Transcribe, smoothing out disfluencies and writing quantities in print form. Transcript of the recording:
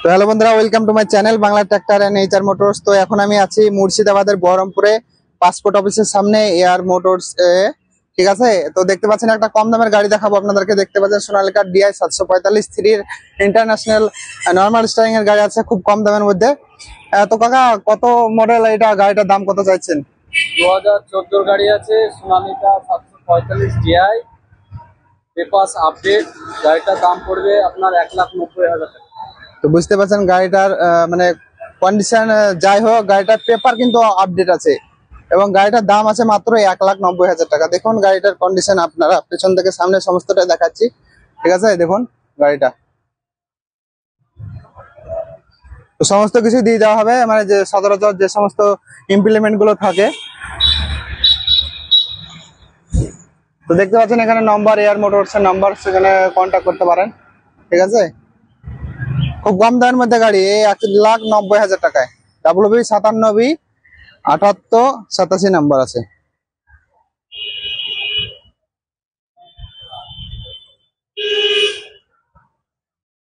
তো হ্যালো বন্ধুরা, welcome to my channel Bangla tractor and HR Motors. তো এখন আমি আছি মুর্শিদাবাদের বহরমপুরে পাসপোর্ট অফিসের সামনে এয়ার মোটরস ঠিক আছে। তো দেখতে পাচ্ছেন একটা কম দামের গাড়ি দেখাবো আপনাদেরকে। দেখতে পাচ্ছেন Sonalika DI 745 3 international normal steering এর গাড়ি আছে খুব কম দামের মধ্যে। তো কাকা, কত মডেল এটা, গাড়িটার দাম কত চাইছেন? 2014 গাড়ি আছে, সোনালিকা 745 DI, পেপারস আপডেট। গাড়িটার দাম পড়বে আপনার 1,90,000 টাকা। তো বুঝতে পারছেন গাড়িটার মানে কন্ডিশন যাই হোক, গাড়িটার পেপার কিন্তু আপডেট আছে এবং গাড়িটার দাম আছে মাত্র 1,90,000 টাকা। দেখুন গাড়িটার কন্ডিশন, আপনারা পেছন থেকে সামনে সমস্তটা দেখাচ্ছি, ঠিক আছে। দেখুন গাড়িটা, তো সমস্ত কিছু দিয়ে দেওয়া হবে, মানে যে সচরাচর যে সমস্ত ইমপ্লিমেন্ট গুলো থাকে। তো দেখতে পাচ্ছেন এখানে নম্বর, এয়ার মোটরস এর নাম্বার, সেখানে কন্ট্যাক্ট করতে পারেন, ঠিক আছে। খুব কম দামের মধ্যে গাড়ি, 1,90,000 টাকায়। WB 97 78 87 নাম্বার আছে।